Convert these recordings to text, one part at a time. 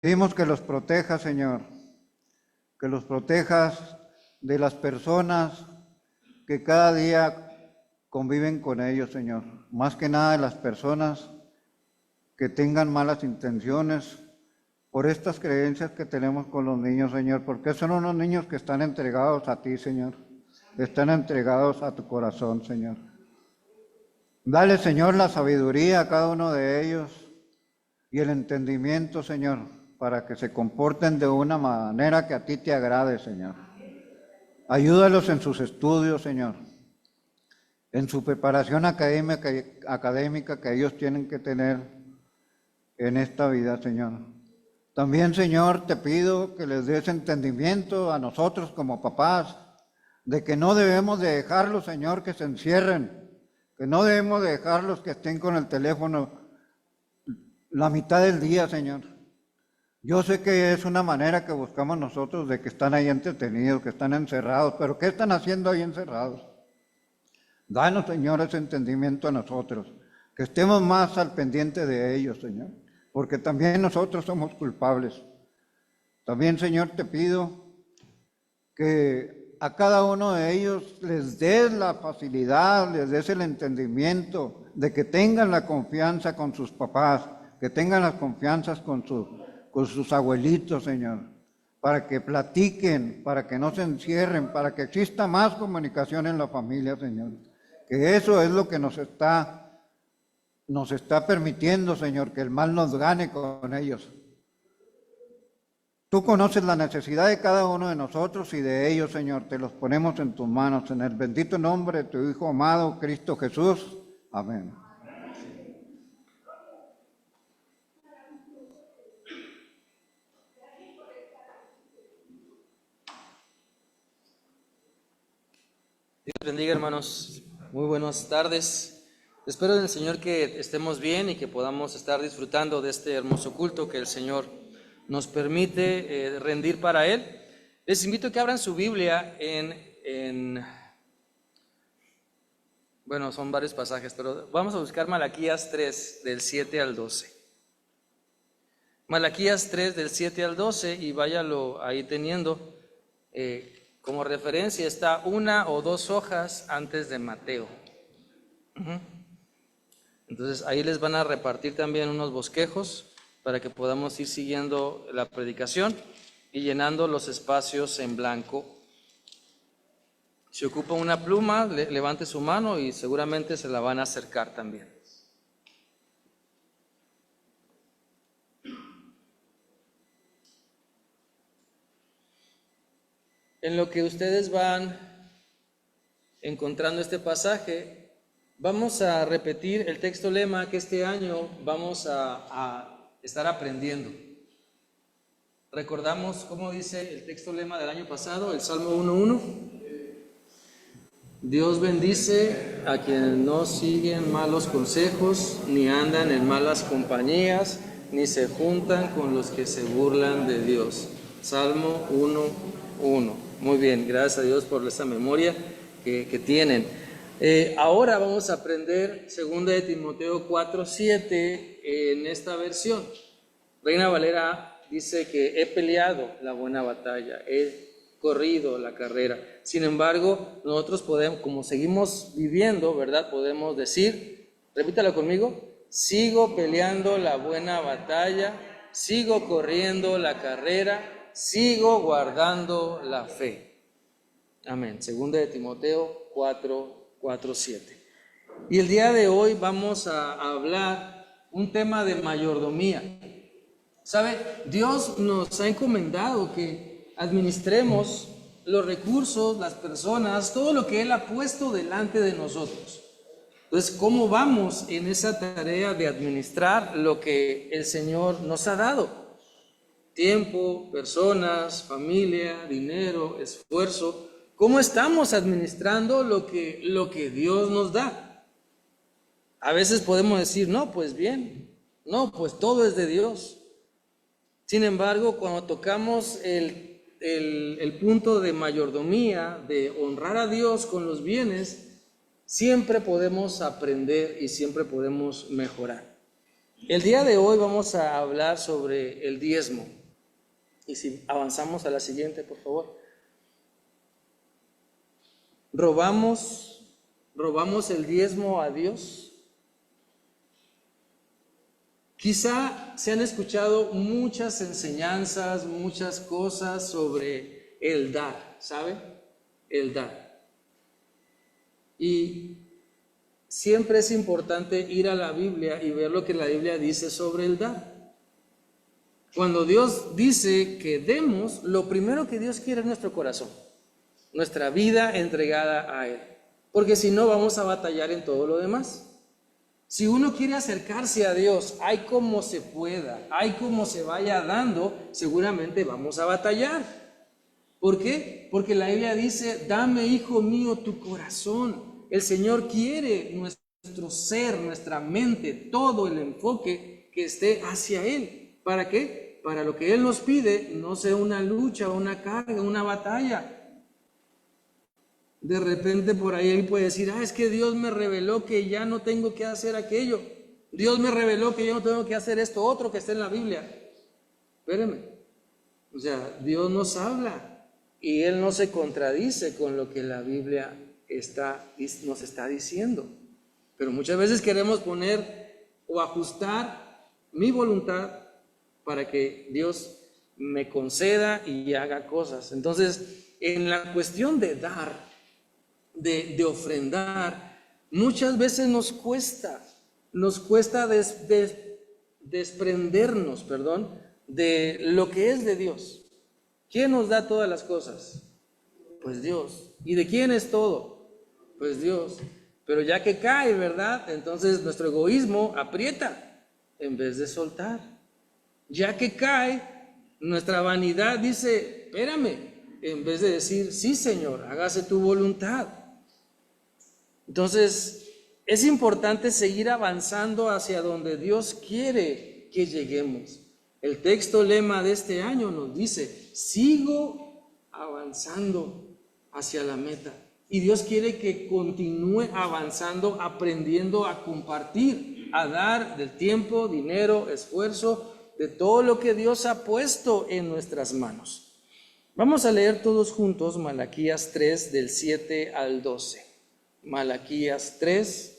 Pedimos que los protejas, Señor, que los protejas de las personas que cada día conviven con ellos, Señor. Más que nada de las personas que tengan malas intenciones por estas creencias que tenemos con los niños, Señor, porque son unos niños que están entregados a ti, Señor. Están entregados a tu corazón, Señor. Dale, Señor, la sabiduría a cada uno de ellos y el entendimiento, Señor, para que se comporten de una manera que a ti te agrade, Señor. Ayúdalos en sus estudios, Señor, en su preparación académica que ellos tienen que tener en esta vida, Señor. También, Señor, te pido que les des entendimiento a nosotros como papás, de que no debemos de dejarlos, Señor, que se encierren, que no debemos de dejarlos que estén con el teléfono la mitad del día, Señor. Yo sé que es una manera que buscamos nosotros de que están ahí entretenidos, que están encerrados, pero ¿qué están haciendo ahí encerrados? Danos, Señor, ese entendimiento a nosotros, que estemos más al pendiente de ellos, Señor, porque también nosotros somos culpables. También, Señor, te pido que a cada uno de ellos les des la facilidad, les des el entendimiento de que tengan la confianza con sus papás, que tengan las confianzas con sus abuelitos, Señor, para que platiquen, para que no se encierren, para que exista más comunicación en la familia, Señor. Que eso es lo que nos está permitiendo, Señor, que el mal nos gane con ellos. Tú conoces la necesidad de cada uno de nosotros y de ellos, Señor. Te los ponemos en tus manos, en el bendito nombre de tu Hijo amado, Cristo Jesús. Amén. Dios bendiga, hermanos. Muy buenas tardes. Espero en el Señor que estemos bien y que podamos estar disfrutando de este hermoso culto que el Señor nos permite rendir para Él. Les invito a que abran su Biblia bueno, son varios pasajes, pero vamos a buscar Malaquías 3, del 7 al 12. Malaquías 3, del 7 al 12, y váyalo ahí teniendo. Como referencia está una o dos hojas antes de Mateo. Entonces ahí les van a repartir también unos bosquejos para que podamos ir siguiendo la predicación y llenando los espacios en blanco. Si ocupa una pluma, levante su mano y seguramente se la van a acercar también. En lo que ustedes van encontrando este pasaje, vamos a repetir el texto lema que este año vamos a estar aprendiendo. ¿Recordamos cómo dice el texto lema del año pasado, el Salmo 1:1? Dios bendice a quienes no siguen malos consejos, ni andan en malas compañías, ni se juntan con los que se burlan de Dios. Salmo 1:1. Muy bien, gracias a Dios por esa memoria que tienen. Ahora vamos a aprender 2 de Timoteo 4:7 en esta versión. Reina Valera dice que he peleado la buena batalla, he corrido la carrera. Sin embargo, nosotros podemos, como seguimos viviendo, ¿verdad? Podemos decir, repítalo conmigo, sigo peleando la buena batalla, sigo corriendo la carrera, sigo guardando la fe. Amén. 2 de Timoteo 4:7. Y el día de hoy vamos a hablar un tema de mayordomía. ¿Sabe? Dios nos ha encomendado que administremos los recursos, las personas, todo lo que Él ha puesto delante de nosotros. Entonces, ¿cómo vamos en esa tarea de administrar lo que el Señor nos ha dado? Tiempo, personas, familia, dinero, esfuerzo. ¿Cómo estamos administrando lo que Dios nos da? A veces podemos decir, no, pues bien, no, pues todo es de Dios. Sin embargo, cuando tocamos el punto de mayordomía, de honrar a Dios con los bienes, siempre podemos aprender y siempre podemos mejorar. El día de hoy vamos a hablar sobre el diezmo. Y si avanzamos a la siguiente, por favor. ¿Robamos el diezmo a Dios? Quizá se han escuchado muchas enseñanzas, muchas cosas sobre el dar, ¿sabe? El dar. Y siempre es importante ir a la Biblia y ver lo que la Biblia dice sobre el dar. Cuando Dios dice que demos, lo primero que Dios quiere es nuestro corazón, nuestra vida entregada a Él. Porque si no, vamos a batallar en todo lo demás. Si uno quiere acercarse a Dios, hay como se pueda, hay como se vaya dando, seguramente vamos a batallar. ¿Por qué? Porque la Biblia dice, dame, hijo mío, tu corazón. El Señor quiere nuestro ser, nuestra mente, todo el enfoque que esté hacia Él. ¿Para qué? Para lo que Él nos pide no sea una lucha, una carga, una batalla. De repente por ahí Él puede decir, es que Dios me reveló que ya no tengo que hacer aquello. Dios me reveló que yo no tengo que hacer esto otro que está en la Biblia. Espéreme. O sea, Dios nos habla y Él no se contradice con lo que la Biblia nos está diciendo. Pero muchas veces queremos poner o ajustar mi voluntad para que Dios me conceda y haga cosas. Entonces, en la cuestión de dar, de ofrendar, muchas veces nos cuesta desprendernos, de lo que es de Dios. ¿Quién nos da todas las cosas? Pues Dios. ¿Y de quién es todo? Pues Dios. Pero ya que cae, ¿verdad? Entonces nuestro egoísmo aprieta en vez de soltar. Ya que cae, nuestra vanidad dice, espérame, en vez de decir, sí, Señor, hágase tu voluntad. Entonces, es importante seguir avanzando hacia donde Dios quiere que lleguemos. El texto lema de este año nos dice, sigo avanzando hacia la meta. Y Dios quiere que continúe avanzando, aprendiendo a compartir, a dar del tiempo, dinero, esfuerzo, de todo lo que Dios ha puesto en nuestras manos. Vamos a leer todos juntos Malaquías 3 del 7 al 12. Malaquías 3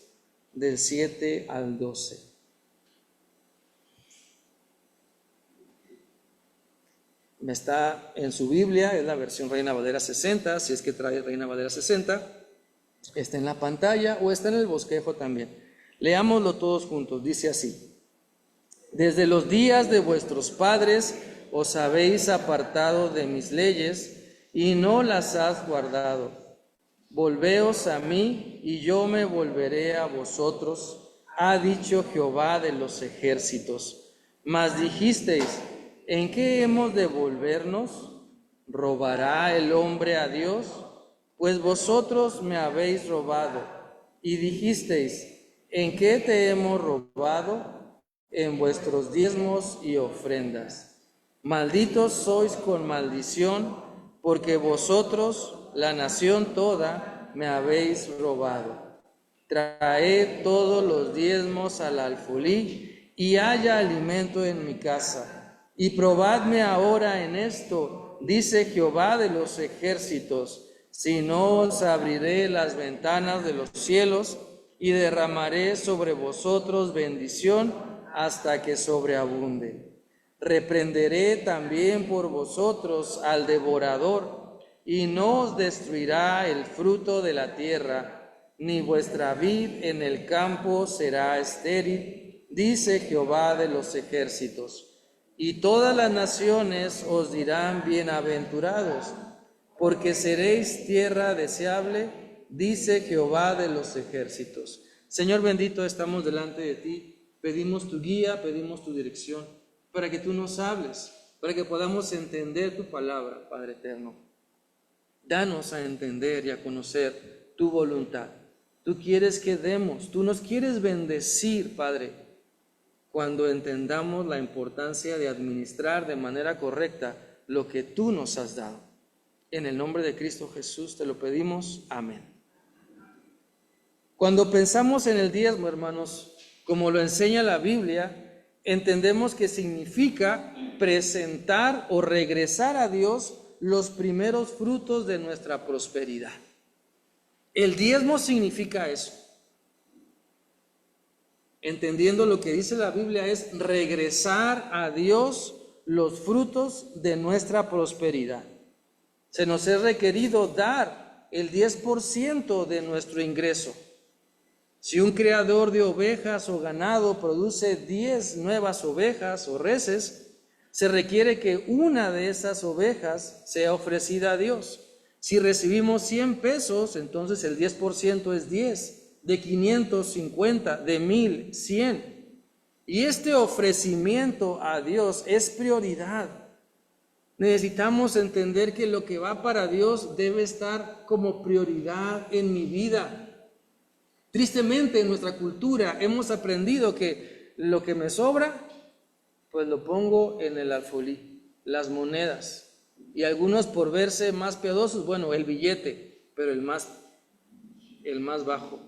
del 7 al 12. Está en su Biblia, es la versión Reina Valera 60, si es que trae Reina Valera 60. Está en la pantalla o está en el bosquejo también. Leámoslo todos juntos, dice así. Desde los días de vuestros padres os habéis apartado de mis leyes y no las has guardado. Volveos a mí y yo me volveré a vosotros, ha dicho Jehová de los ejércitos. Mas dijisteis, ¿en qué hemos de volvernos? ¿Robará el hombre a Dios? Pues vosotros me habéis robado. Y dijisteis, ¿en qué te hemos robado? En vuestros diezmos y ofrendas. Malditos sois con maldición, porque vosotros, la nación toda, me habéis robado. Traed todos los diezmos al alfolí, y haya alimento en mi casa. Y probadme ahora en esto, dice Jehová de los ejércitos, si no os abriré las ventanas de los cielos, y derramaré sobre vosotros bendición hasta que sobreabunde. Reprenderé también por vosotros al devorador, y no os destruirá el fruto de la tierra, ni vuestra vid en el campo será estéril, dice Jehová de los ejércitos. Y todas las naciones os dirán bienaventurados, porque seréis tierra deseable, dice Jehová de los ejércitos. Señor bendito, estamos delante de ti, pedimos tu guía, pedimos tu dirección, para que tú nos hables, para que podamos entender tu palabra, Padre eterno. Danos a entender y a conocer tu voluntad. Tú quieres que demos, tú nos quieres bendecir, Padre, cuando entendamos la importancia de administrar de manera correcta lo que tú nos has dado. En el nombre de Cristo Jesús te lo pedimos. Amén. Cuando pensamos en el diezmo, hermanos, como lo enseña la Biblia, entendemos que significa presentar o regresar a Dios los primeros frutos de nuestra prosperidad. El diezmo significa eso. Entendiendo lo que dice la Biblia es regresar a Dios los frutos de nuestra prosperidad. Se nos es requerido dar el 10% de nuestro ingreso. Si un criador de ovejas o ganado produce 10 nuevas ovejas o reses, se requiere que una de esas ovejas sea ofrecida a Dios. Si recibimos 100 pesos, entonces el 10% es 10, de 550, de 1000, 100. Y este ofrecimiento a Dios es prioridad. Necesitamos entender que lo que va para Dios debe estar como prioridad en mi vida. Tristemente en nuestra cultura hemos aprendido que lo que me sobra, pues lo pongo en el alfolí, las monedas. Y algunos por verse más piadosos, bueno, el billete, pero el más bajo.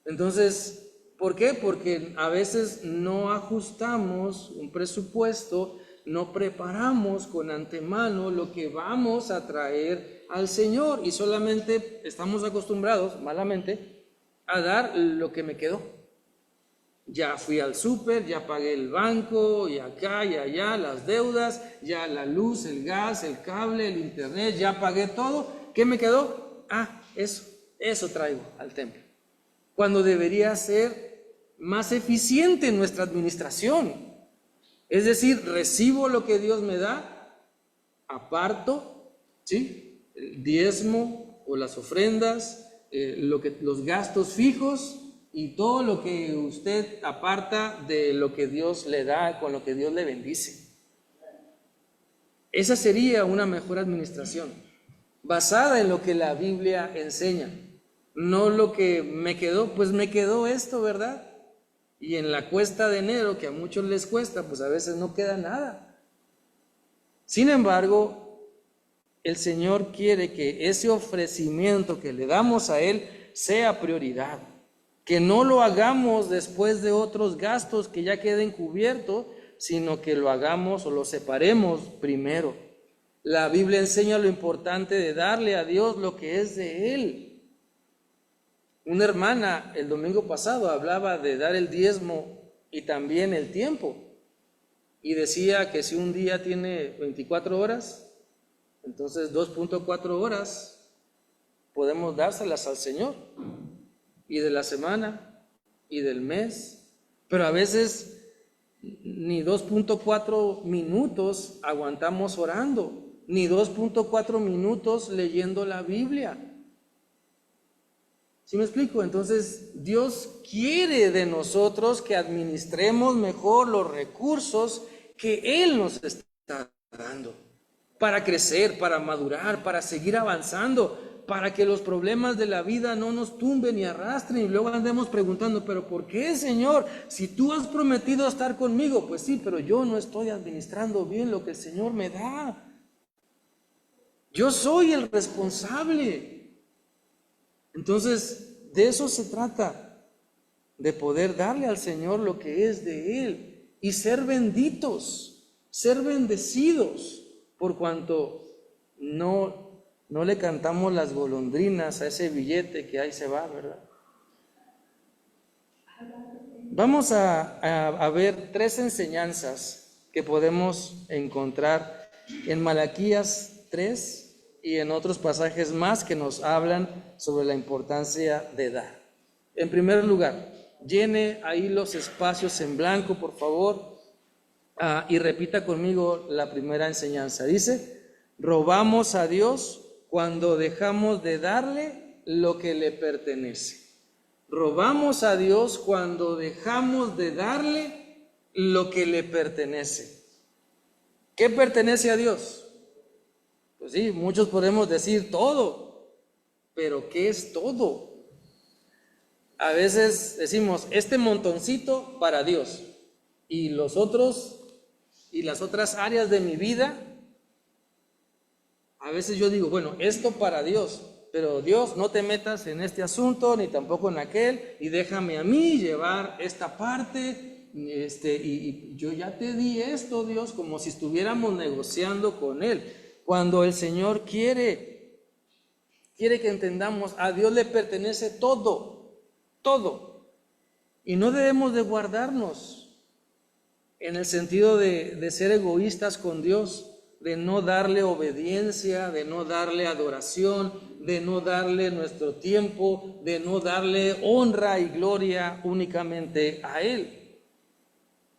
Entonces, ¿por qué? Porque a veces no ajustamos un presupuesto, no preparamos con antemano lo que vamos a traer al Señor y solamente estamos acostumbrados, malamente, a dar lo que me quedó. Ya fui al súper, ya pagué el banco, y acá y allá, las deudas, ya la luz, el gas, el cable, el internet, ya pagué todo. ¿Qué me quedó? Eso traigo al templo. Cuando debería ser más eficiente nuestra administración. Es decir, recibo lo que Dios me da, aparto, ¿sí?, el diezmo o las ofrendas, los gastos fijos y todo lo que usted aparta de lo que Dios le da, con lo que Dios le bendice. Esa sería una mejor administración, basada en lo que la Biblia enseña. No lo que me quedó, pues me quedó esto, ¿verdad? Y en la cuesta de enero, que a muchos les cuesta, pues a veces no queda nada. Sin embargo, el Señor quiere que ese ofrecimiento que le damos a Él sea prioridad. Que no lo hagamos después de otros gastos que ya queden cubiertos, sino que lo hagamos o lo separemos primero. La Biblia enseña lo importante de darle a Dios lo que es de Él. Una hermana el domingo pasado hablaba de dar el diezmo y también el tiempo. Y decía que si un día tiene 24 horas, entonces 2.4 horas podemos dárselas al Señor. Y de la semana y del mes. Pero a veces ni 2.4 minutos aguantamos orando, ni 2.4 minutos leyendo la Biblia. ¿Sí me explico? Entonces, Dios quiere de nosotros que administremos mejor los recursos que Él nos está dando para crecer, para madurar, para seguir avanzando, para que los problemas de la vida no nos tumben y arrastren y luego andemos preguntando, ¿pero por qué, Señor? Si tú has prometido estar conmigo, pues sí, pero yo no estoy administrando bien lo que el Señor me da. Yo soy el responsable. Entonces, de eso se trata, de poder darle al Señor lo que es de Él y ser benditos, ser bendecidos, por cuanto no le cantamos las golondrinas a ese billete que ahí se va, ¿verdad? Vamos a ver 3 enseñanzas que podemos encontrar en Malaquías 3 y en otros pasajes más que nos hablan sobre la importancia de dar. En primer lugar, llene ahí los espacios en blanco, por favor, y repita conmigo la primera enseñanza. Dice, robamos a Dios cuando dejamos de darle lo que le pertenece. Robamos a Dios cuando dejamos de darle lo que le pertenece. ¿Qué pertenece a Dios? Pues sí, muchos podemos decir todo, pero ¿qué es todo? A veces decimos, este montoncito para Dios, y los otros, y las otras áreas de mi vida, a veces yo digo, bueno, esto para Dios, pero Dios, no te metas en este asunto, ni tampoco en aquel, y déjame a mí llevar esta parte, y yo ya te di esto, Dios, como si estuviéramos negociando con Él. Cuando el Señor quiere que entendamos, a Dios le pertenece todo, todo. Y no debemos de guardarnos en el sentido de ser egoístas con Dios, de no darle obediencia, de no darle adoración, de no darle nuestro tiempo, de no darle honra y gloria únicamente a Él.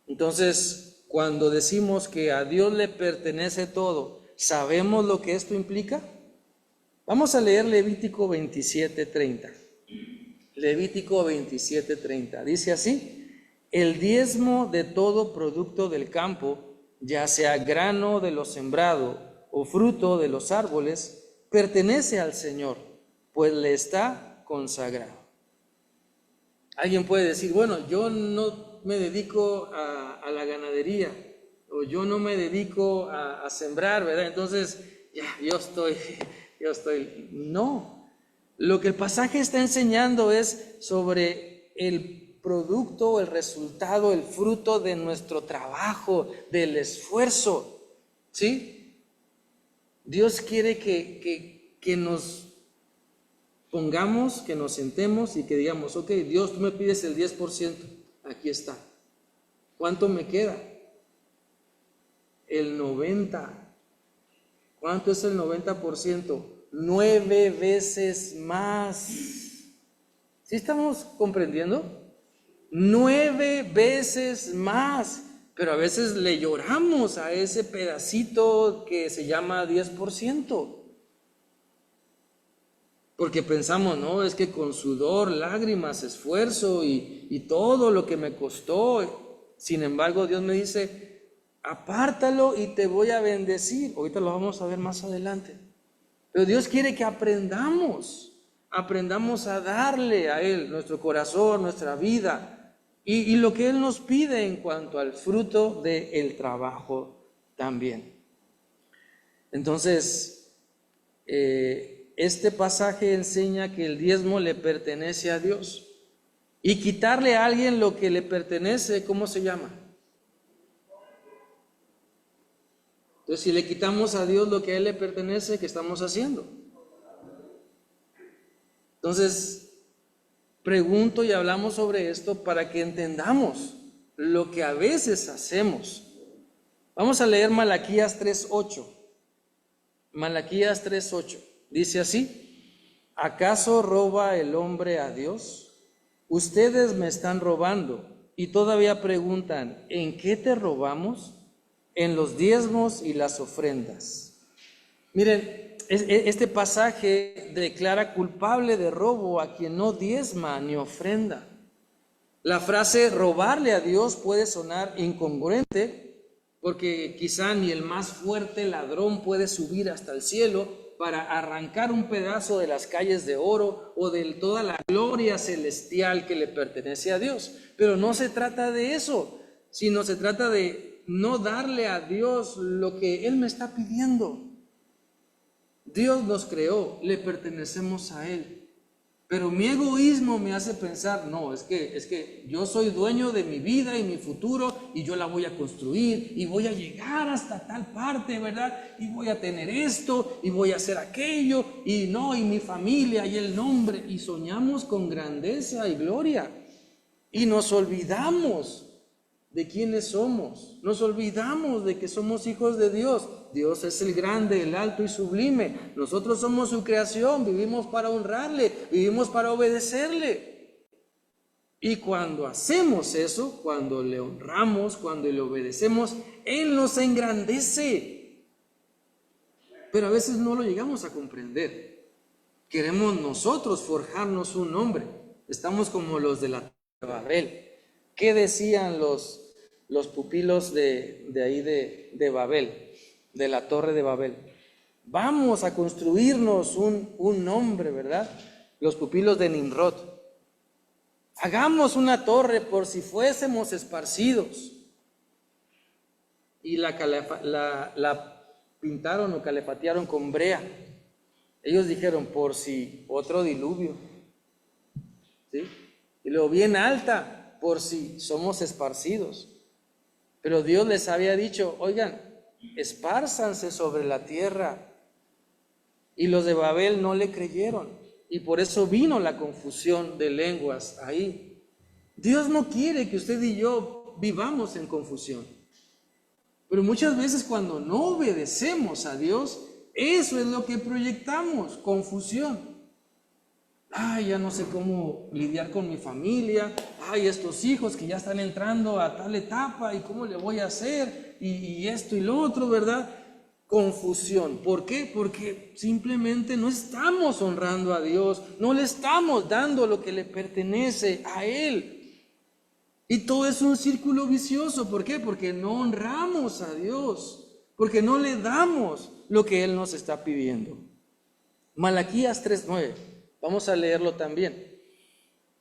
Entonces, cuando decimos que a Dios le pertenece todo, ¿sabemos lo que esto implica? Vamos a leer Levítico 27:30. Levítico 27:30. Dice así: el diezmo de todo producto del campo, ya sea grano de lo sembrado o fruto de los árboles, pertenece al Señor, pues le está consagrado. Alguien puede decir, bueno, yo no me dedico a la ganadería, o yo no me dedico a sembrar, ¿verdad? Entonces, ya, yo estoy. No, lo que el pasaje está enseñando es sobre el producto, el resultado, el fruto de nuestro trabajo, del esfuerzo, ¿sí? Dios quiere que nos pongamos, que nos sentemos y que digamos, ok, Dios, tú me pides el 10%, aquí está. ¿Cuánto me queda? El 90%. ¿Cuánto es el 90%? 9 veces más. ¿Sí estamos comprendiendo? 9 veces más. Pero a veces le lloramos a ese pedacito que se llama 10%. Porque pensamos, no, es que con sudor, lágrimas, esfuerzo y todo lo que me costó. Sin embargo, Dios me dice, apártalo y te voy a bendecir. Ahorita lo vamos a ver más adelante. Pero Dios quiere que aprendamos a darle a Él nuestro corazón, nuestra vida y lo que Él nos pide en cuanto al fruto del trabajo también. Entonces, este pasaje enseña que el diezmo le pertenece a Dios. Y quitarle a alguien lo que le pertenece, ¿cómo se llama? Entonces, si le quitamos a Dios lo que a Él le pertenece, ¿qué estamos haciendo? Entonces, pregunto y hablamos sobre esto para que entendamos lo que a veces hacemos. Vamos a leer Malaquías 3:8. Malaquías 3:8. Dice así: ¿acaso roba el hombre a Dios? Ustedes me están robando y todavía preguntan, ¿en qué te robamos? En los diezmos y las ofrendas. Miren, este pasaje declara culpable de robo a quien no diezma ni ofrenda. La frase robarle a Dios puede sonar incongruente, porque quizá ni el más fuerte ladrón puede subir hasta el cielo para arrancar un pedazo de las calles de oro o de toda la gloria celestial que le pertenece a Dios. Pero no se trata de eso, sino se trata de no darle a Dios lo que Él me está pidiendo. Dios nos creó, le pertenecemos a Él. Pero mi egoísmo me hace pensar, no, es que yo soy dueño de mi vida y mi futuro y yo la voy a construir y voy a llegar hasta tal parte, ¿verdad? Y voy a tener esto y voy a hacer aquello y no, y mi familia y el nombre. Y soñamos con grandeza y gloria y nos olvidamos de quiénes somos. Nos olvidamos de que somos hijos de Dios. Dios es el grande, el alto y sublime. Nosotros somos su creación, vivimos para honrarle, vivimos para obedecerle. Y cuando hacemos eso, cuando le honramos, cuando le obedecemos, Él nos engrandece. Pero a veces no lo llegamos a comprender. Queremos nosotros forjarnos un nombre. Estamos como los de la Babel. ¿Qué decían los pupilos de ahí de Babel, de la torre de Babel? Vamos a construirnos un nombre, ¿verdad? Los pupilos de Nimrod. Hagamos una torre por si fuésemos esparcidos. Y la pintaron o calefatearon con brea. Ellos dijeron, por si otro diluvio. ¿Sí? Y luego bien alta, por si somos esparcidos. Pero Dios les había dicho, oigan, espárzanse sobre la tierra. Y los de Babel no le creyeron. Y por eso vino la confusión de lenguas ahí. Dios no quiere que usted y yo vivamos en confusión. Pero muchas veces cuando no obedecemos a Dios, eso es lo que proyectamos, confusión. Ay, ya no sé cómo lidiar con mi familia. Ay, estos hijos que ya están entrando a tal etapa y cómo le voy a hacer. Y esto y lo otro, ¿verdad? Confusión. ¿Por qué? Porque simplemente no estamos honrando a Dios. No le estamos dando lo que le pertenece a Él. Y todo es un círculo vicioso. ¿Por qué? Porque no honramos a Dios. Porque no le damos lo que Él nos está pidiendo. Malaquías 3:9. Vamos a leerlo también.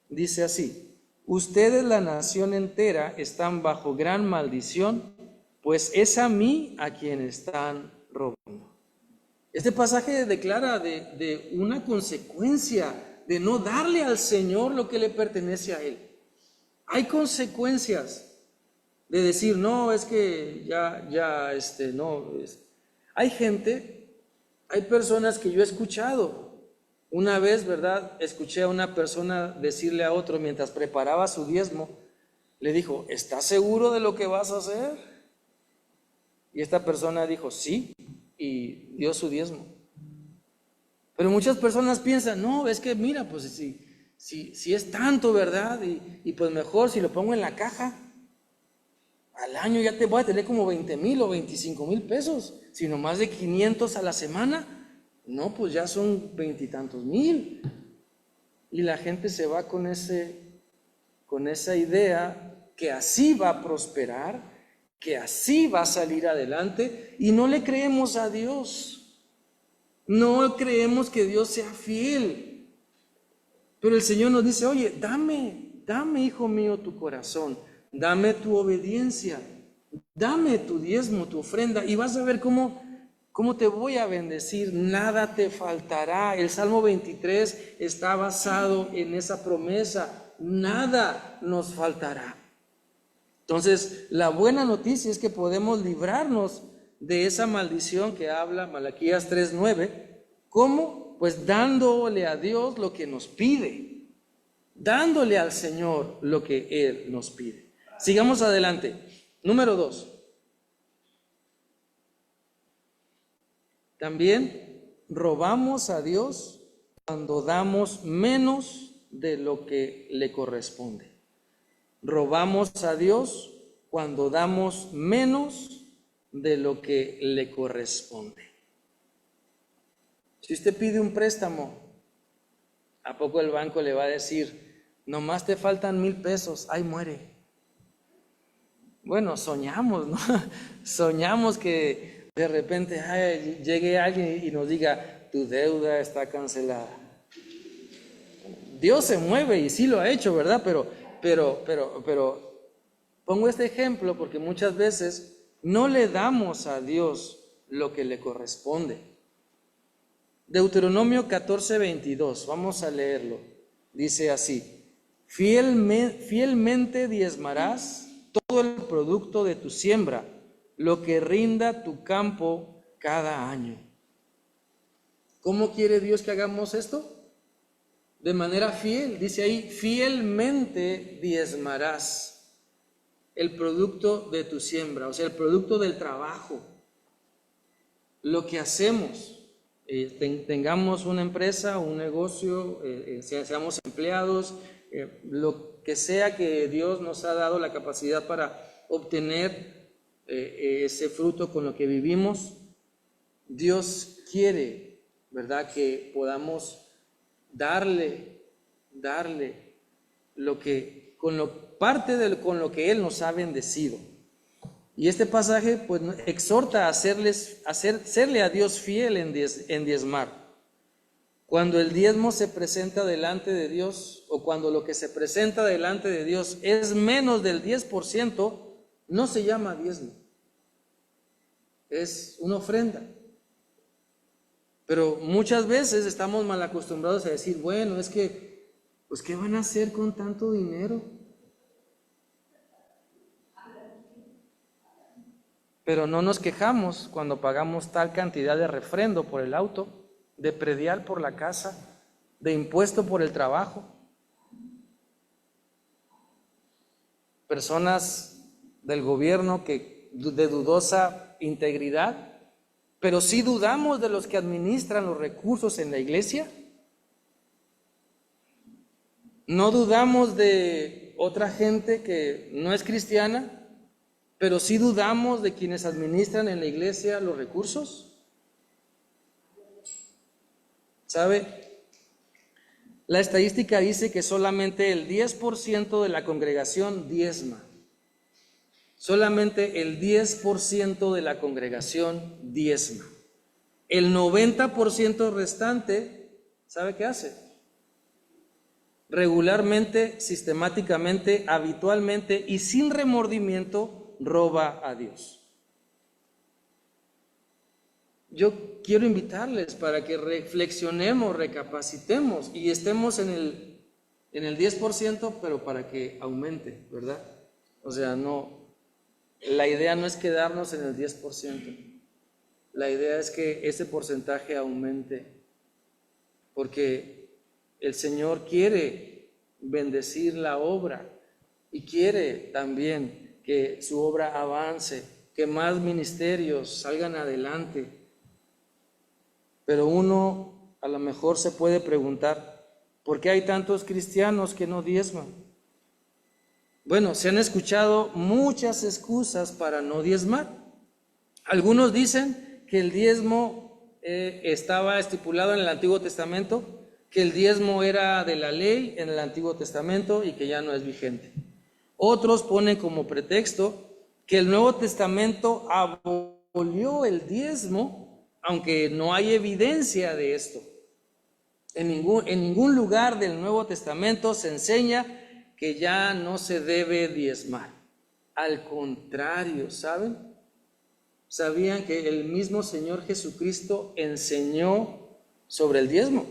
Dice así: ustedes, la nación entera, están bajo gran maldición, pues es a mí a quien están robando. Este pasaje declara de una consecuencia de no darle al Señor lo que le pertenece a Él. Hay consecuencias de decir, no, es que Hay gente, hay personas que yo he escuchado. Una vez, ¿verdad? Escuché a una persona decirle a otro mientras preparaba su diezmo, le dijo, ¿estás seguro de lo que vas a hacer? Y esta persona dijo, sí, y dio su diezmo. Pero muchas personas piensan, no, es que mira, pues si es tanto, ¿verdad? Y pues mejor si lo pongo en la caja, al año ya te voy a tener como 20,000 o 25,000 pesos, sino más de 500 a la semana. No, pues ya son 20 y tantos mil. Y la gente se va con esa idea que así va a prosperar, que así va a salir adelante, y no le creemos a Dios. No creemos que Dios sea fiel. Pero el Señor nos dice, oye, dame, hijo mío, tu corazón, dame tu obediencia, dame tu diezmo, tu ofrenda, y vas a ver cómo te voy a bendecir, nada te faltará. El Salmo 23 está basado en esa promesa, nada nos faltará. Entonces, la buena noticia es que podemos librarnos de esa maldición que habla Malaquías 3:9. ¿Cómo? Pues dándole a Dios lo que nos pide, dándole al Señor lo que Él nos pide. Sigamos adelante. Número 2. También robamos a Dios cuando damos menos de lo que le corresponde. Robamos a Dios cuando damos menos de lo que le corresponde. Si usted pide un préstamo, ¿a poco el banco le va a decir, nomás te faltan 1,000 pesos, ahí muere? Bueno, soñamos, ¿no? Soñamos que de repente llegue alguien y nos diga, tu deuda está cancelada. Dios se mueve y sí lo ha hecho, ¿verdad? Pero pongo este ejemplo porque muchas veces no le damos a Dios lo que le corresponde. Deuteronomio 14:22, vamos a leerlo. Dice así: fielmente diezmarás todo el producto de tu siembra, lo que rinda tu campo cada año. ¿Cómo quiere Dios que hagamos esto? De manera fiel, dice ahí, fielmente diezmarás el producto de tu siembra, o sea, el producto del trabajo, lo que hacemos, tengamos una empresa, un negocio, seamos empleados, lo que sea que Dios nos ha dado la capacidad para obtener ese fruto con lo que vivimos. Dios quiere, ¿verdad?, que podamos darle lo que con lo que Él nos ha bendecido. Y este pasaje pues exhorta a serle a Dios fiel en diezmar. Cuando el diezmo se presenta delante de Dios, o cuando lo que se presenta delante de Dios es menos del 10%, no se llama diezmo, es una ofrenda. Pero muchas veces estamos mal acostumbrados a decir, bueno, es que, pues, ¿qué van a hacer con tanto dinero? pero no nos quejamos cuando pagamos tal cantidad de refrendo por el auto, de predial por la casa, de impuesto por el trabajo. Personas del gobierno que de dudosa integridad, pero sí dudamos de los que administran los recursos en la iglesia. No dudamos de otra gente que no es cristiana, pero sí dudamos de quienes administran en la iglesia los recursos. ¿Sabe? La estadística dice que solamente el 10% de la congregación diezma. Solamente el 10% de la congregación diezma. El 90% restante, ¿sabe qué hace? Regularmente, sistemáticamente, habitualmente y sin remordimiento roba a Dios. Yo quiero invitarles para que reflexionemos, recapacitemos y estemos en el 10%, pero para que aumente, ¿verdad? O sea, la idea no es quedarnos en el 10%. La idea es que ese porcentaje aumente, porque el Señor quiere bendecir la obra y quiere también que su obra avance, que más ministerios salgan adelante. Pero uno a lo mejor se puede preguntar, ¿por qué hay tantos cristianos que no diezman? Bueno, se han escuchado muchas excusas para no diezmar. Algunos dicen que el diezmo estaba estipulado en el Antiguo Testamento, que el diezmo era de la ley en el Antiguo Testamento y que ya no es vigente. Otros ponen como pretexto que el Nuevo Testamento abolió el diezmo, aunque no hay evidencia de esto. En ningún lugar del Nuevo Testamento se enseña que ya no se debe diezmar. Al contrario, ¿saben? ¿Sabían que el mismo Señor Jesucristo enseñó sobre el diezmo?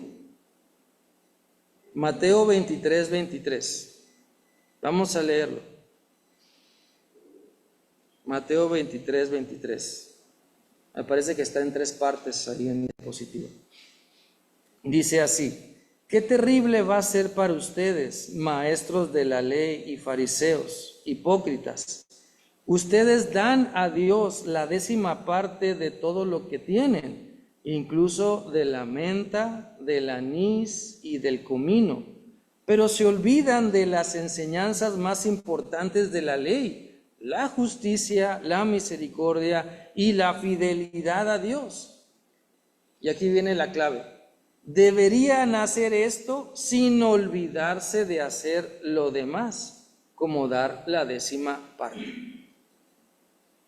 Mateo 23:23. Vamos a leerlo. Mateo 23:23. Me parece que está en 3 partes ahí en el diapositiva. Dice así: qué terrible va a ser para ustedes, maestros de la ley y fariseos, hipócritas. Ustedes dan a Dios la 10ª parte de todo lo que tienen, incluso de la menta, del anís y del comino, pero se olvidan de las enseñanzas más importantes de la ley: la justicia, la misericordia y la fidelidad a Dios. Y aquí viene la clave. Deberían hacer esto sin olvidarse de hacer lo demás, como dar la 10ª parte.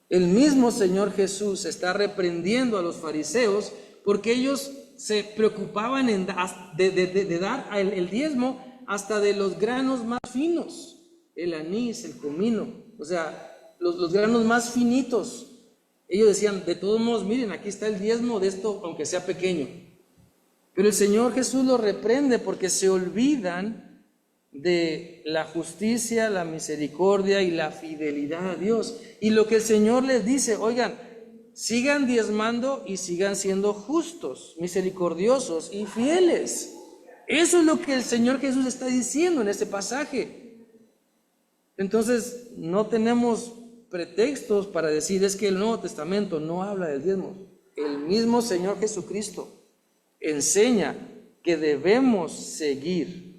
El mismo Señor Jesús está reprendiendo a los fariseos porque ellos se preocupaban de dar el diezmo hasta de los granos más finos, el anís, el comino, o sea, los granos más finitos. Ellos decían, de todos modos, miren, aquí está el diezmo de esto, aunque sea pequeño. Pero el Señor Jesús los reprende porque se olvidan de la justicia, la misericordia y la fidelidad a Dios. Y lo que el Señor les dice, oigan, sigan diezmando y sigan siendo justos, misericordiosos y fieles. Eso es lo que el Señor Jesús está diciendo en este pasaje. Entonces, no tenemos pretextos para decir es que el Nuevo Testamento no habla del diezmo. El mismo Señor Jesucristo enseña que debemos seguir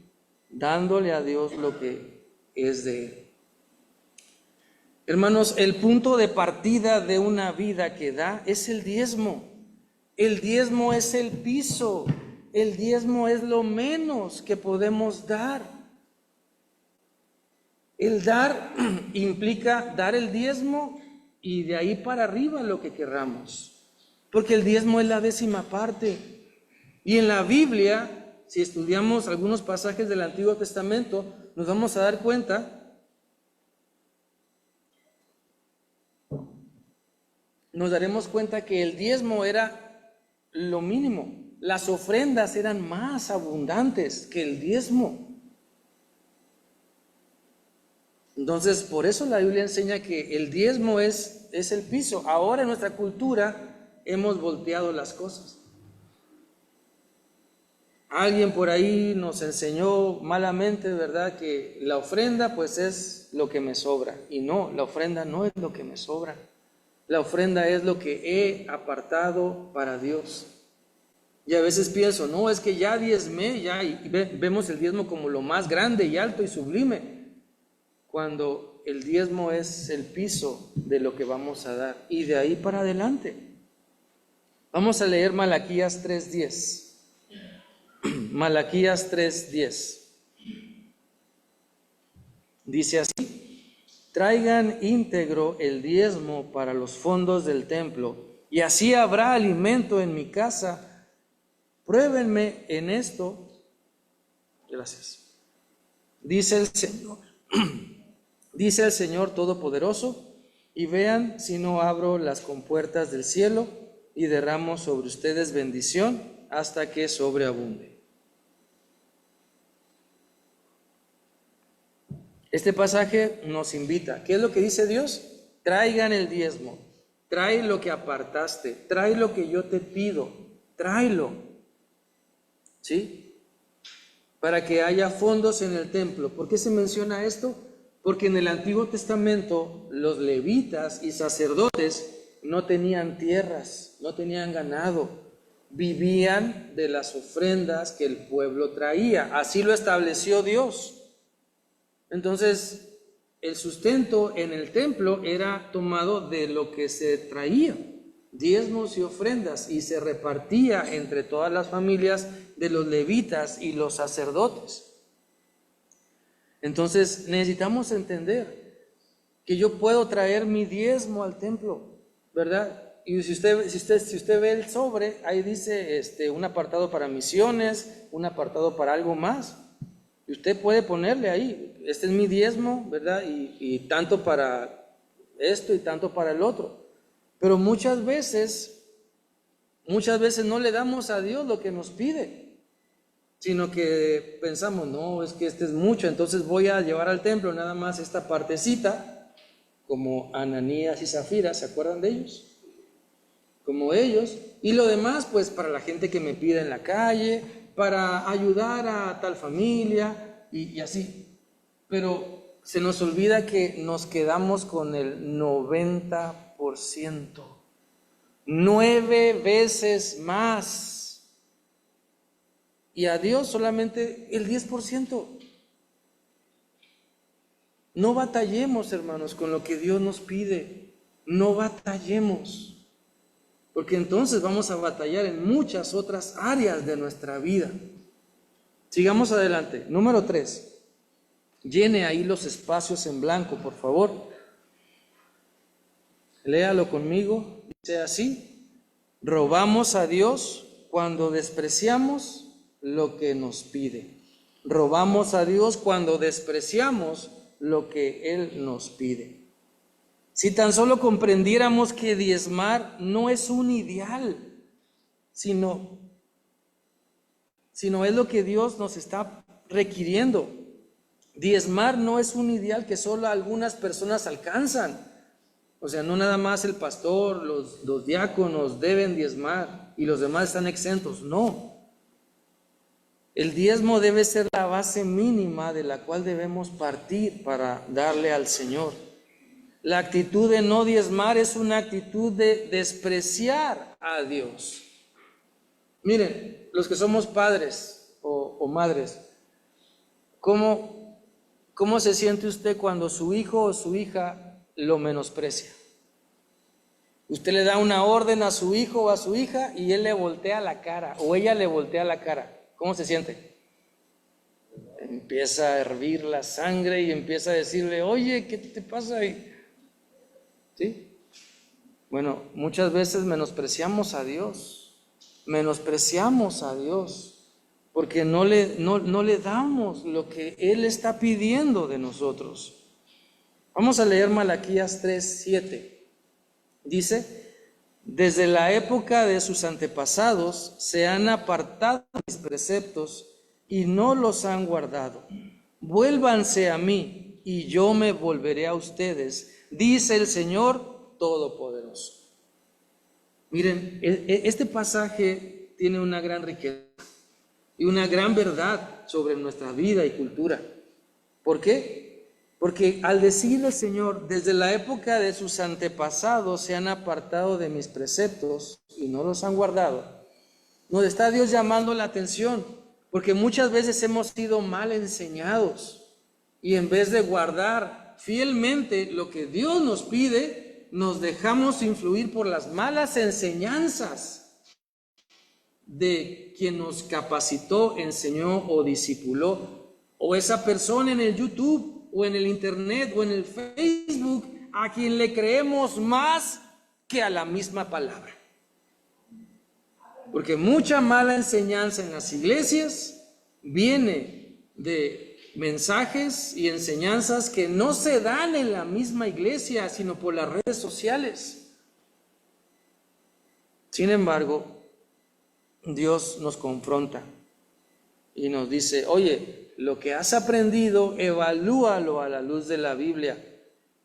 dándole a Dios lo que es de Él. Hermanos, el punto de partida de una vida que da es el diezmo. El diezmo es el piso. El diezmo es lo menos que podemos dar. El dar implica dar el diezmo y de ahí para arriba lo que querramos. Porque el diezmo es la 10ª parte. Y en la Biblia, si estudiamos algunos pasajes del Antiguo Testamento, nos vamos a dar cuenta nos daremos cuenta que el diezmo era lo mínimo. Las ofrendas eran más abundantes que el diezmo. Entonces, por eso la Biblia enseña que el diezmo es es el piso. Ahora en nuestra cultura hemos volteado las cosas. Alguien por ahí nos enseñó malamente, ¿verdad?, que la ofrenda pues es lo que me sobra. Y no, la ofrenda no es lo que me sobra. La ofrenda es lo que he apartado para Dios. Y a veces pienso, no, es que ya diezmé, ya, y vemos el diezmo como lo más grande y alto y sublime, cuando el diezmo es el piso de lo que vamos a dar. Y de ahí para adelante. Vamos a leer Malaquías 3:10. Malaquías 3:10. Dice así: traigan íntegro el diezmo para los fondos del templo, y así habrá alimento en mi casa. Pruébenme en esto. Gracias. Dice el Señor, dice el Señor Todopoderoso, y vean si no abro las compuertas del cielo y derramo sobre ustedes bendición hasta que sobreabunde. Este pasaje nos invita. ¿Qué es lo que dice Dios? Traigan el diezmo, trae lo que apartaste, trae lo que yo te pido, tráelo, ¿sí? Para que haya fondos en el templo. ¿Por qué se menciona esto? Porque en el Antiguo Testamento los levitas y sacerdotes no tenían tierras, no tenían ganado, vivían de las ofrendas que el pueblo traía. Así lo estableció Dios. Entonces, el sustento en el templo era tomado de lo que se traía, diezmos y ofrendas, y se repartía entre todas las familias de los levitas y los sacerdotes. Entonces, necesitamos entender que yo puedo traer mi diezmo al templo, ¿verdad? Y si usted ve el sobre, ahí dice un apartado para misiones, un apartado para algo más. Y usted puede ponerle ahí, este es mi diezmo, ¿verdad? Y tanto para esto y tanto para el otro. Pero muchas veces no le damos a Dios lo que nos pide, sino que pensamos, no, es que este es mucho, entonces voy a llevar al templo nada más esta partecita, como Ananías y Zafira, ¿se acuerdan de ellos? Como ellos, y lo demás pues para la gente que me pida en la calle, para ayudar a tal familia y así. Pero se nos olvida que nos quedamos con el 90%, 9 veces más, y a Dios solamente el 10%. No batallemos, hermanos, con lo que Dios nos pide, no batallemos. Porque entonces vamos a batallar en muchas otras áreas de nuestra vida. Sigamos adelante. Número 3. Llene ahí los espacios en blanco, por favor. Léalo conmigo. Dice así: robamos a Dios cuando despreciamos lo que nos pide. Robamos a Dios cuando despreciamos lo que Él nos pide. Si tan solo comprendiéramos que diezmar no es un ideal, sino es lo que Dios nos está requiriendo. Diezmar no es un ideal que solo algunas personas alcanzan. O sea, no nada más el pastor, los diáconos deben diezmar y los demás están exentos. No. El diezmo debe ser la base mínima de la cual debemos partir para darle al Señor. La actitud de no diezmar es una actitud de despreciar a Dios. Miren, los que somos padres o madres, ¿cómo se siente usted cuando su hijo o su hija lo menosprecia? Usted le da una orden a su hijo o a su hija y él le voltea la cara o ella le voltea la cara. ¿Cómo se siente? Empieza a hervir la sangre y empieza a decirle, oye, ¿qué te pasa ahí? ¿Sí? Bueno, muchas veces menospreciamos a Dios, porque no le damos lo que Él está pidiendo de nosotros. Vamos a leer Malaquías 3:7. Dice: desde la época de sus antepasados se han apartado mis preceptos y no los han guardado. Vuélvanse a mí y yo me volveré a ustedes, dice el Señor Todopoderoso. Miren, este pasaje tiene una gran riqueza y una gran verdad sobre nuestra vida y cultura. ¿Por qué? Porque al decir el Señor, desde la época de sus antepasados se han apartado de mis preceptos y no los han guardado, nos está Dios llamando la atención, porque muchas veces hemos sido mal enseñados y en vez de guardar fielmente lo que Dios nos pide, nos dejamos influir por las malas enseñanzas de quien nos capacitó, enseñó o discipuló, o esa persona en el YouTube o en el internet o en el Facebook a quien le creemos más que a la misma palabra. Porque mucha mala enseñanza en las iglesias viene de mensajes y enseñanzas que no se dan en la misma iglesia, sino por las redes sociales. Sin embargo, Dios nos confronta y nos dice, oye, lo que has aprendido, evalúalo a la luz de la Biblia.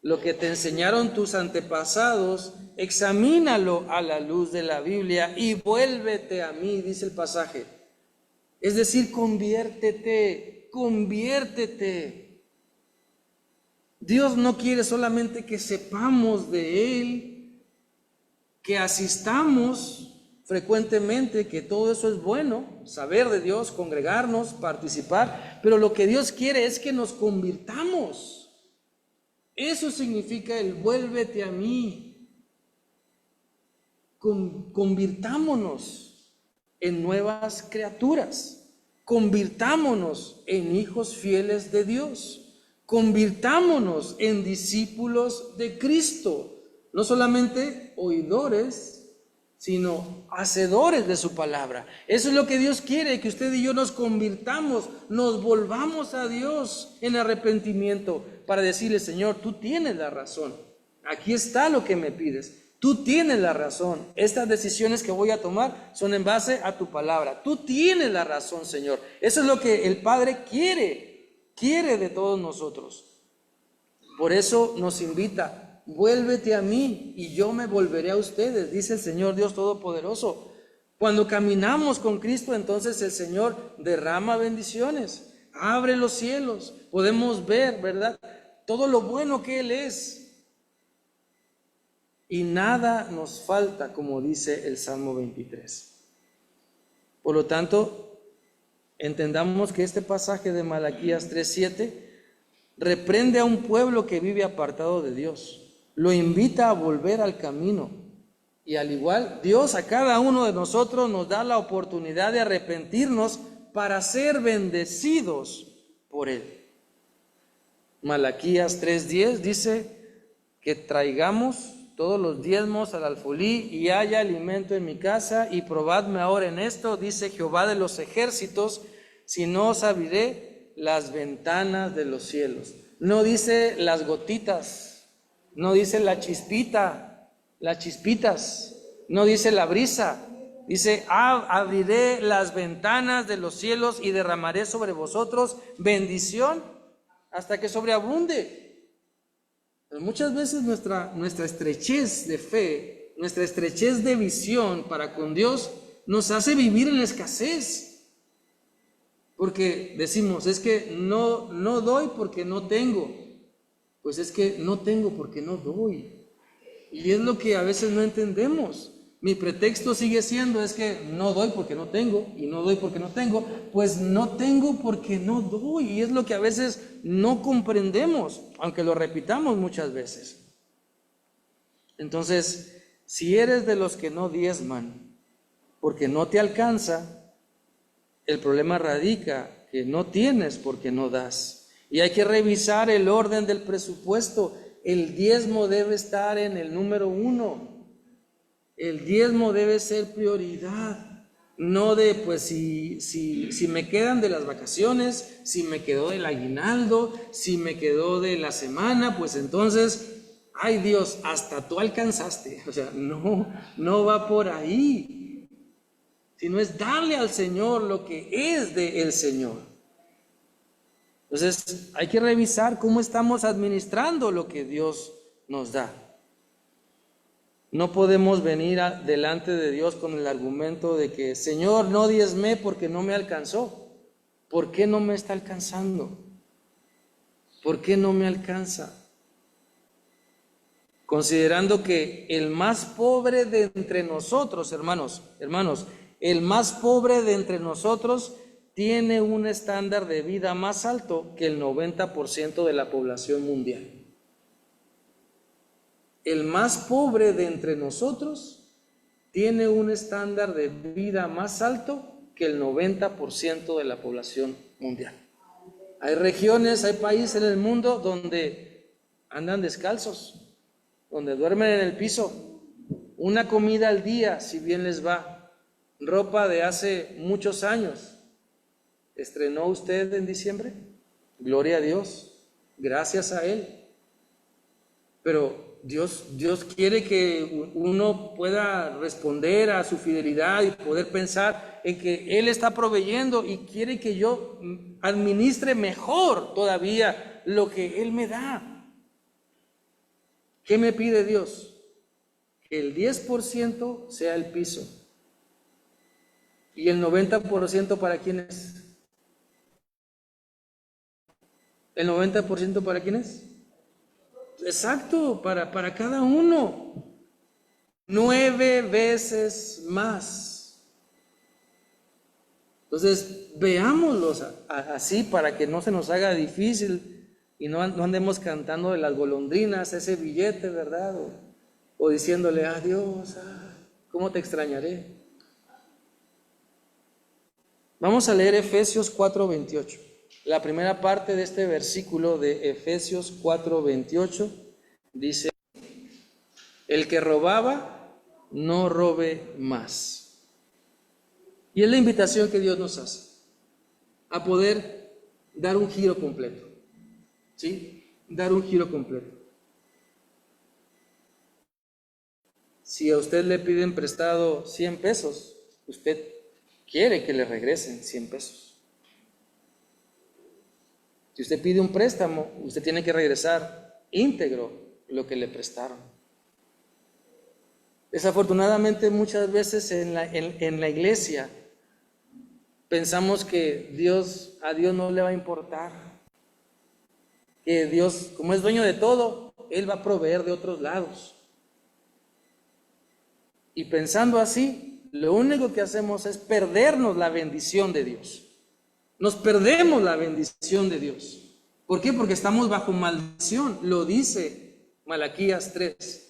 Lo que te enseñaron tus antepasados, examínalo a la luz de la Biblia y vuélvete a mí, dice el pasaje. Es decir, conviértete. Dios no quiere solamente que sepamos de Él, que asistamos frecuentemente, que todo eso es bueno, saber de Dios, congregarnos, participar, pero lo que Dios quiere es que nos convirtamos. Eso significa el vuélvete a mí. Convirtámonos en nuevas criaturas, convirtámonos en hijos fieles de Dios, convirtámonos en discípulos de Cristo, no solamente oidores, sino hacedores de su palabra. Eso es lo que Dios quiere, que usted y yo nos convirtamos, nos volvamos a Dios en arrepentimiento para decirle, Señor, tú tienes la razón, aquí está lo que me pides, tú tienes la razón, estas decisiones que voy a tomar son en base a tu palabra, tú tienes la razón, Señor. Eso es lo que el Padre quiere de todos nosotros. Por eso nos invita, vuélvete a mí y yo me volveré a ustedes, dice el Señor Dios Todopoderoso. Cuando caminamos con Cristo, entonces el Señor derrama bendiciones, abre los cielos, podemos ver, ¿verdad?, todo lo bueno que Él es. Y nada nos falta, como dice el Salmo 23. Por lo tanto, entendamos que este pasaje de Malaquías 3:7 reprende a un pueblo que vive apartado de Dios. Lo invita a volver al camino. Y al igual, Dios a cada uno de nosotros nos da la oportunidad de arrepentirnos para ser bendecidos por Él. Malaquías 3:10 dice que traigamos todos los diezmos al alfolí y haya alimento en mi casa, y probadme ahora en esto, dice Jehová de los ejércitos, si no os abriré las ventanas de los cielos. No dice las gotitas, no dice la chispita, las chispitas, no dice la brisa, dice abriré las ventanas de los cielos y derramaré sobre vosotros bendición hasta que sobreabunde. Pues muchas veces nuestra estrechez de fe, nuestra estrechez de visión para con Dios nos hace vivir en la escasez. Porque decimos, es que no doy porque no tengo. Pues es que no tengo porque no doy. Y es lo que a veces no entendemos. Mi pretexto sigue siendo, es que no doy porque no tengo, y no doy porque no tengo. Pues no tengo porque no doy. Y es lo que a veces no comprendemos, aunque lo repitamos muchas veces. Entonces, si eres de los que no diezman porque no te alcanza, el problema radica que no tienes porque no das. Y hay que revisar el orden del presupuesto. El diezmo debe estar en el número 1. El diezmo debe ser prioridad. No de, pues, si me quedan de las vacaciones, si me quedó del aguinaldo, si me quedó de la semana, pues entonces, ay Dios, hasta tú alcanzaste. O sea, no va por ahí. Sino es darle al Señor lo que es del Señor. Entonces, hay que revisar cómo estamos administrando lo que Dios nos da. No podemos venir delante de Dios con el argumento de que, Señor, no diezmé porque no me alcanzó. ¿Por qué no me está alcanzando? ¿Por qué no me alcanza? Considerando que el más pobre de entre nosotros, hermanos, el más pobre de entre nosotros tiene un estándar de vida más alto que el 90% de la población mundial. El más pobre de entre nosotros tiene un estándar de vida más alto que el 90% de la población mundial. Hay regiones, hay países en el mundo donde andan descalzos, donde duermen en el piso, una comida al día, si bien les va, ropa de hace muchos años. ¿Estrenó usted en diciembre? Gloria a Dios, gracias a Él. Pero Dios quiere que uno pueda responder a su fidelidad y poder pensar en que Él está proveyendo y quiere que yo administre mejor todavía lo que Él me da. ¿Qué me pide Dios? Que el 10% sea el piso. ¿Y el 90% para quién es? ¿El 90% para quién es? Exacto, para cada uno. 9 veces más. Entonces, veámoslos así para que no se nos haga difícil y no andemos cantando de las golondrinas ese billete, ¿verdad? O diciéndole, adiós, ¿cómo te extrañaré? Vamos a leer Efesios 4:28. La primera parte de este versículo de Efesios 4:28 dice: el que robaba, no robe más. Y es la invitación que Dios nos hace a poder dar un giro completo. ¿Sí? Dar un giro completo. Si a usted le piden prestado 100 pesos, usted quiere que le regresen 100 pesos. Si usted pide un préstamo, usted tiene que regresar íntegro lo que le prestaron. Desafortunadamente, muchas veces en la iglesia pensamos que a Dios no le va a importar. Que Dios, como es dueño de todo, Él va a proveer de otros lados. Y pensando así, lo único que hacemos es perdernos la bendición de Dios. Nos perdemos la bendición de Dios. ¿Por qué? Porque estamos bajo maldición. Lo dice Malaquías 3.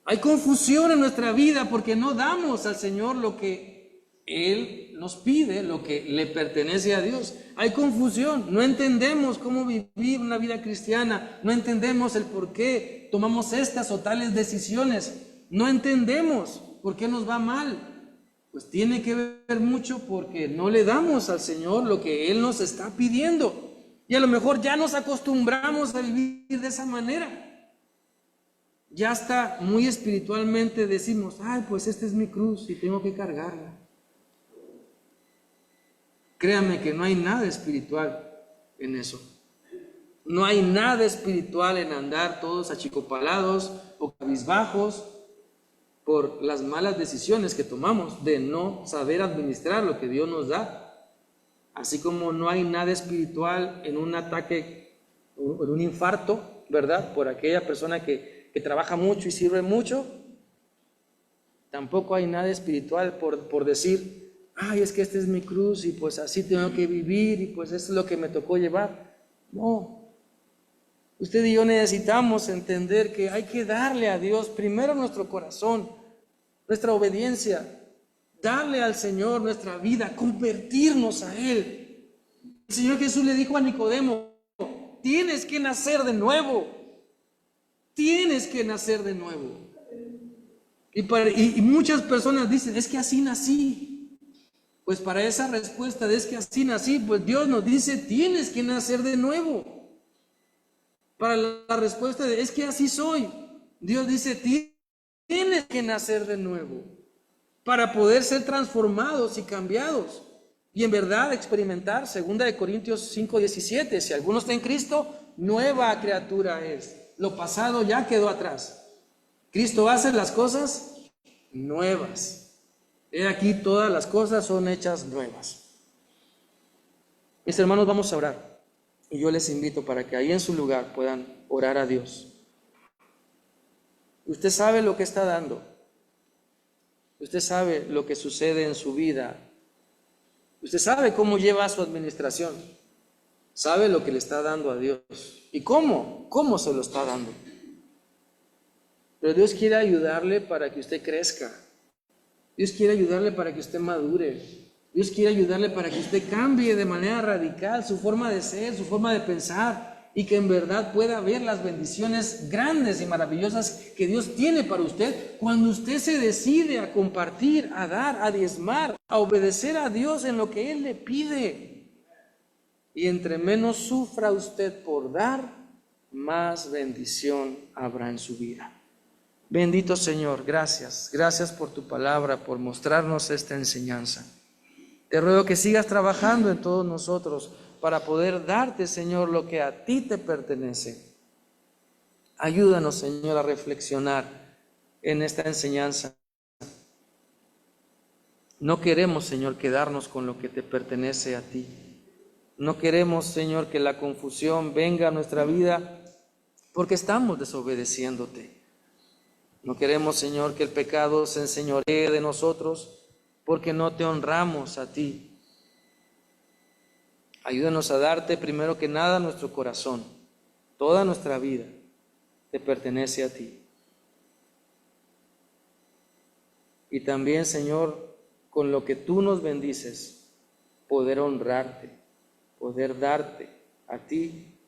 Hay confusión en nuestra vida porque no damos al Señor lo que Él nos pide, lo que le pertenece a Dios. Hay confusión, no entendemos cómo vivir una vida cristiana, no entendemos el por qué tomamos estas o tales decisiones, no entendemos por qué nos va mal. Pues tiene que ver mucho porque no le damos al Señor lo que Él nos está pidiendo. Y a lo mejor ya nos acostumbramos a vivir de esa manera. Ya está muy espiritualmente decimos, ay, pues esta es mi cruz y tengo que cargarla. Créanme que no hay nada espiritual en eso. No hay nada espiritual en andar todos achicopalados o cabizbajos por las malas decisiones que tomamos de no saber administrar lo que Dios nos da. Así como no hay nada espiritual en un ataque o en un infarto, ¿verdad? Por aquella persona que trabaja mucho y sirve mucho. Tampoco hay nada espiritual por decir, ay, es que esta es mi cruz y pues así tengo que vivir y pues esto es lo que me tocó llevar. No. Usted y yo necesitamos entender que hay que darle a Dios primero nuestro corazón, nuestra obediencia, darle al Señor nuestra vida, convertirnos a Él. El Señor Jesús le dijo a Nicodemo, tienes que nacer de nuevo. Tienes que nacer de nuevo. Y muchas personas dicen, es que así nací. Pues para esa respuesta de es que así nací, pues Dios nos dice, tienes que nacer de nuevo. Para la respuesta de es que así soy, Dios dice, tienes que nacer de nuevo. Para poder ser transformados y cambiados. Y en verdad experimentar, 2 Corintios 5:17, si alguno está en Cristo, nueva criatura es. Lo pasado ya quedó atrás. Cristo hace las cosas nuevas. He aquí, todas las cosas son hechas nuevas. Mis hermanos, vamos a orar. Y yo les invito para que ahí en su lugar puedan orar a Dios. Usted sabe lo que está dando. Usted sabe lo que sucede en su vida. Usted sabe cómo lleva su administración. Sabe lo que le está dando a Dios. ¿Y cómo se lo está dando? Pero Dios quiere ayudarle para que usted crezca. Dios quiere ayudarle para que usted madure. Dios quiere ayudarle para que usted cambie de manera radical su forma de ser, su forma de pensar, y que en verdad pueda ver las bendiciones grandes y maravillosas que Dios tiene para usted cuando usted se decide a compartir, a dar, a diezmar, a obedecer a Dios en lo que Él le pide. Y entre menos sufra usted por dar, más bendición habrá en su vida. Bendito Señor, gracias por tu palabra, por mostrarnos esta enseñanza. Te ruego que sigas trabajando en todos nosotros para poder darte, Señor, lo que a ti te pertenece. Ayúdanos, Señor, a reflexionar en esta enseñanza. No queremos, Señor, quedarnos con lo que te pertenece a ti. No queremos, Señor, que la confusión venga a nuestra vida porque estamos desobedeciéndote. No queremos, Señor, que el pecado se enseñoree de nosotros porque no te honramos a ti. Ayúdanos a darte primero que nada nuestro corazón. Toda nuestra vida te pertenece a ti. Y también, Señor, con lo que tú nos bendices, poder honrarte, poder darte a ti